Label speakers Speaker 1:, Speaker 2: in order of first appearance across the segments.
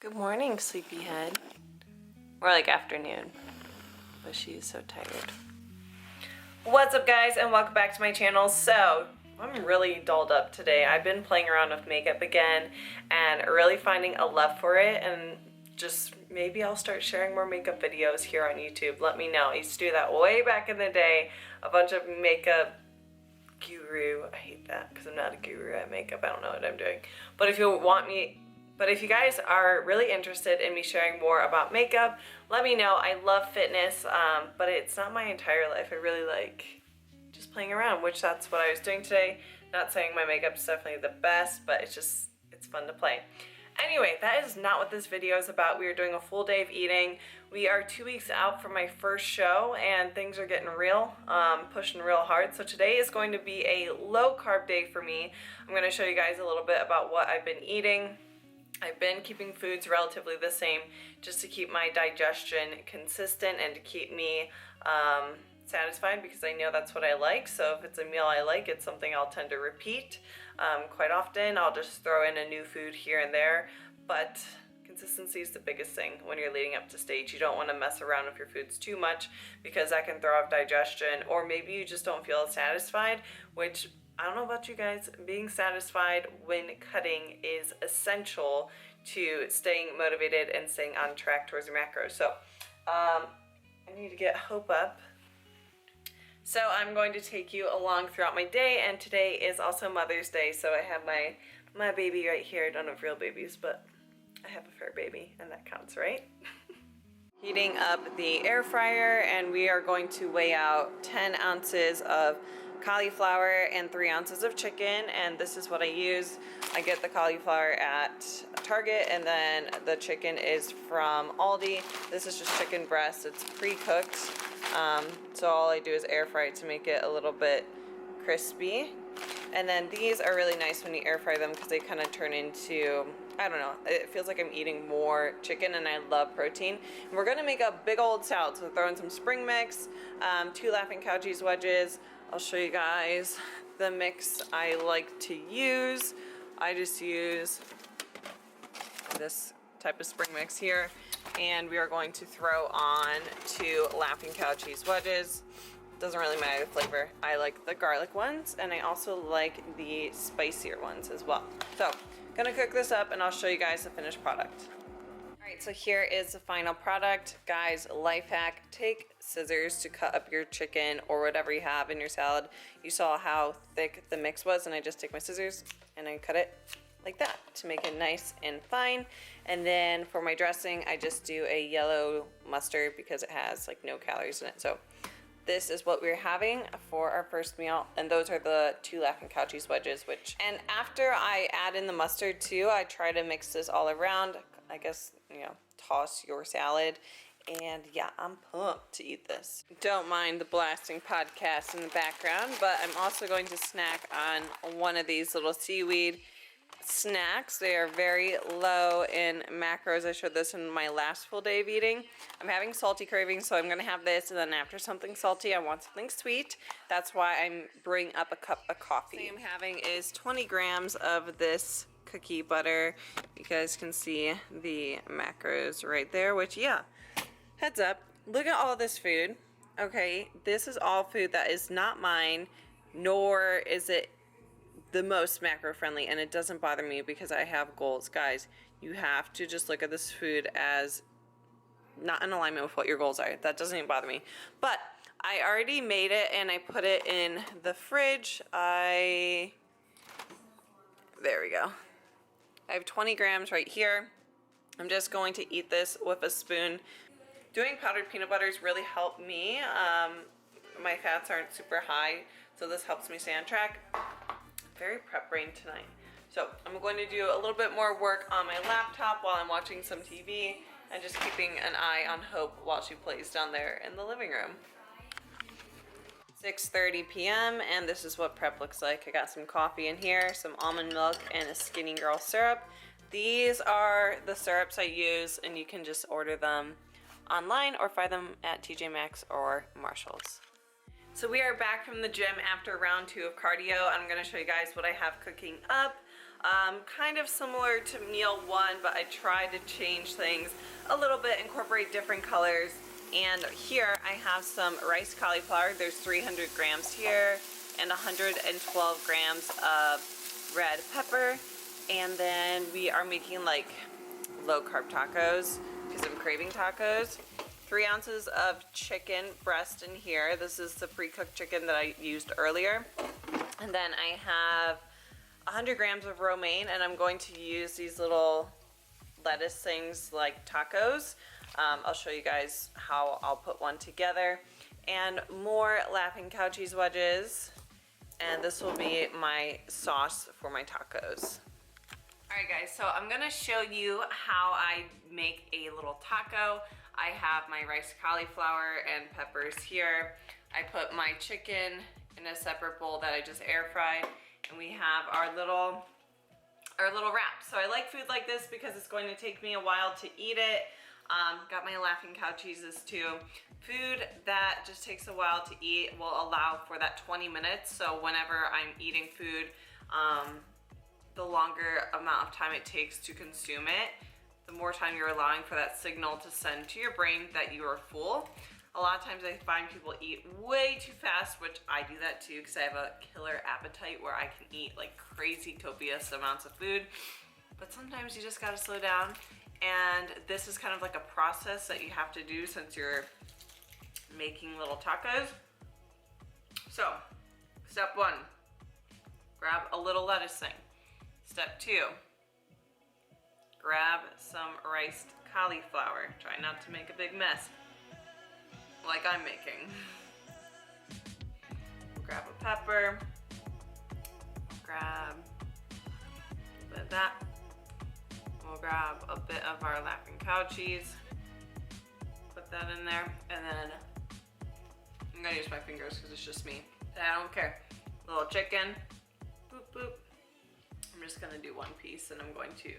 Speaker 1: Good morning, sleepyhead. More like afternoon, but she is so tired. What's up, guys, and welcome back to my channel. So, I'm really dolled up today. I've been playing around with makeup again and really finding a love for it, and just maybe I'll start sharing more makeup videos here on YouTube. Let me know. I used to do that way back in the day. A bunch of makeup guru. I hate that because I'm not a guru at makeup. I don't know what I'm doing. But if you guys are really interested in me sharing more about makeup, let me know. I love fitness, but it's not my entire life. I really like just playing around, which that's what I was doing today. Not saying my makeup's definitely the best, but it's fun to play. Anyway, that is not what this video is about. We are doing a full day of eating. We are 2 weeks out from my first show, and things are getting real, pushing real hard. So today is going to be a low carb day for me. I'm going to show you guys a little bit about what I've been eating. I've been keeping foods relatively the same just to keep my digestion consistent and to keep me satisfied, because I know that's what I like. So if it's a meal I like, it's something I'll tend to repeat quite often. I'll just throw in a new food here and there, but consistency is the biggest thing when you're leading up to stage. You don't want to mess around with your foods too much because that can throw off digestion, or maybe you just don't feel satisfied, which I don't know about you guys, being satisfied when cutting is essential to staying motivated and staying on track towards your macros. So I need to get Hope up. So I'm going to take you along throughout my day, and today is also Mother's Day, so I have my baby right here. I don't have real babies, but I have a fur baby, and that counts, right? Heating up the air fryer, and we are going to weigh out 10 ounces of cauliflower and 3 ounces of chicken, and this is what I use. I get the cauliflower at Target, and then the chicken is from Aldi. This is just chicken breast. It's pre-cooked, so all I do is air fry it to make it a little bit crispy. And then these are really nice when you air fry them because they kind of turn into, I don't know, it feels like I'm eating more chicken, and I love protein. And we're gonna make a big old salad, so throw in some spring mix, 2 Laughing Cow cheese wedges. I'll show you guys the mix I like to use. I just use this type of spring mix here, and we are going to throw on 2 Laughing Cow cheese wedges. Doesn't really matter the flavor. I like the garlic ones, and I also like the spicier ones as well. So, gonna cook this up, and I'll show you guys the finished product. Alright, so here is the final product. Guys, life hack, take scissors to cut up your chicken or whatever you have in your salad. You saw how thick the mix was, and I just take my scissors and I cut it like that to make it nice and fine. And then for my dressing, I just do a yellow mustard because it has like no calories in it. So this is what we're having for our first meal, and those are the 2 Laughing Cow cheese wedges. And after I add in the mustard too, I try to mix this all around. I guess, you know, toss your salad. And yeah, I'm pumped to eat this. Don't mind the blasting podcast in the background, but I'm also going to snack on one of these little seaweed snacks. They are very low in macros. I showed this in my last full day of eating. I'm having salty cravings, so I'm gonna have this, and then after something salty, I want something sweet. That's why I'm brewing up a cup of coffee. The thing I'm having is 20 grams of this cookie butter. You guys can see the macros right there, which, yeah, heads up, look at all this food. Okay, this is all food that is not mine, nor is it the most macro friendly, and it doesn't bother me because I have goals. Guys, you have to just look at this food as not in alignment with what your goals are. That doesn't even bother me. But I already made it, and I put it in the fridge. There we go. I have 20 grams right here. I'm just going to eat this with a spoon. Doing powdered peanut butters really helped me. My fats aren't super high, so this helps me stay on track. Very prep brain tonight. So I'm going to do a little bit more work on my laptop while I'm watching some TV, and just keeping an eye on Hope while she plays down there in the living room. 6:30 p.m. and this is what prep looks like. I got some coffee in here, some almond milk, and a Skinny Girl syrup. These are the syrups I use, and you can just order them online or find them at TJ Maxx or Marshall's. So we are back from the gym after round 2 of cardio. I'm going to show you guys what I have cooking up. Kind of similar to meal one, but I tried to change things a little bit, incorporate different colors. And here I have some riced cauliflower. There's 300 grams here and 112 grams of red pepper. And then we are making like low carb tacos because I'm craving tacos. 3 ounces of chicken breast in here. This is the pre-cooked chicken that I used earlier. And then I have 100 grams of romaine, and I'm going to use these little lettuce things like tacos. I'll show you guys how I'll put one together. And more Laughing Cow cheese wedges. And this will be my sauce for my tacos. Alright guys, so I'm gonna show you how I make a little taco. I have my riced cauliflower and peppers here. I put my chicken in a separate bowl that I just air fried, and we have our little wrap. So I like food like this because it's going to take me a while to eat it. Got my Laughing Cow cheeses too. Food that just takes a while to eat will allow for that 20 minutes. So whenever I'm eating food, the longer amount of time it takes to consume it, the more time you're allowing for that signal to send to your brain that you are full. A lot of times I find people eat way too fast, which I do that too because I have a killer appetite where I can eat like crazy copious amounts of food. But sometimes you just gotta slow down, and this is kind of like a process that you have to do since you're making little tacos. So, step 1, grab a little lettuce thing. Step 2, grab some riced cauliflower. Try not to make a big mess like I'm making. Grab a pepper, grab a bit of that. We'll grab a bit of our Laughing Cow cheese, put that in there, and then I'm gonna use my fingers because it's just me. And I don't care. Little chicken, boop boop. I'm just gonna do one piece and I'm going to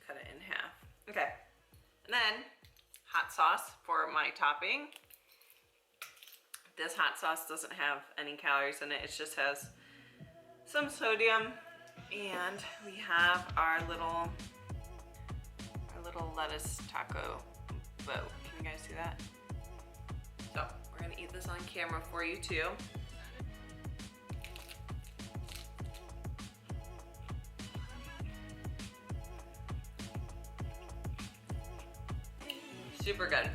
Speaker 1: cut it in half. Okay, and then hot sauce for my topping. This hot sauce doesn't have any calories in it. It just has some sodium. And we have our little lettuce taco boat. Can you guys see that? So we're gonna eat this on camera for you too. Super good.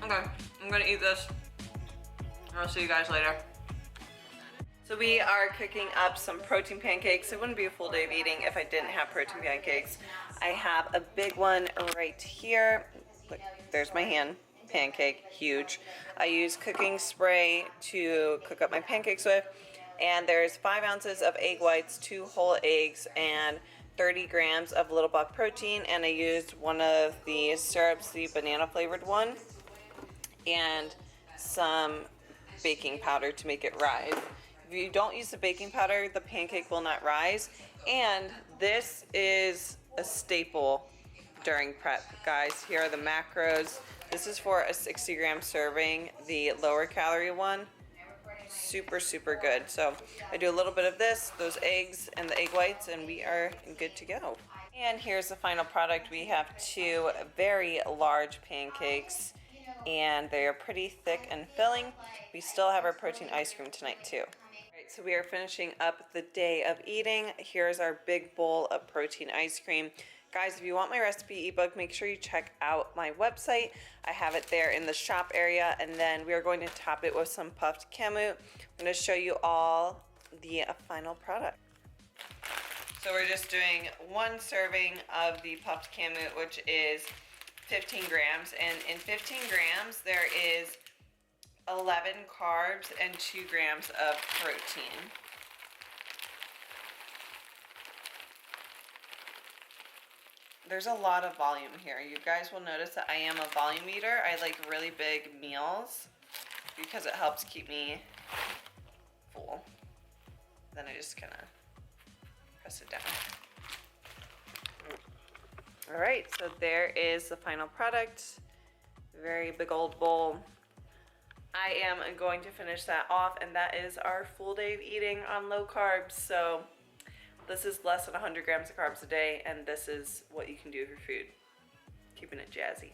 Speaker 1: Okay, I'm gonna eat this. I'll see you guys later. So we are cooking up some protein pancakes. It wouldn't be a full day of eating if I didn't have protein pancakes. I have a big one right here. Look, there's my hand pancake, huge. I use cooking spray to cook up my pancakes with. And there's 5 ounces of egg whites, 2 whole eggs, and 30 grams of Little Buck protein. And I used one of the syrups, the banana flavored one, and some baking powder to make it rise. If you don't use the baking powder, the pancake will not rise. And this is a staple during prep, guys. Here are the macros. This is for a 60 gram serving, the lower calorie one. Super, super good. So I do a little bit of this, those eggs and the egg whites, and we are good to go. And here's the final product. We have 2 very large pancakes, and they are pretty thick and filling. We still have our protein ice cream tonight too. Alright, so we are finishing up the day of eating. Here's our big bowl of protein ice cream. Guys, if you want my recipe ebook, make sure you check out my website. I have it there in the shop area, and then we are going to top it with some puffed kamut. I'm going to show you all the final product. So we're just doing 1 serving of the puffed kamut, which is 15 grams, and in 15 grams there is 11 carbs and 2 grams of protein. There's a lot of volume here. You guys will notice that I am a volume eater. I like really big meals because it helps keep me full. Then I just kind of press it down. All right, so there is the final product. Very big old bowl I am going to finish that off, and that is our full day of eating on low carbs. So this is less than 100 grams of carbs a day, and this is what you can do with your food. Keeping it jazzy.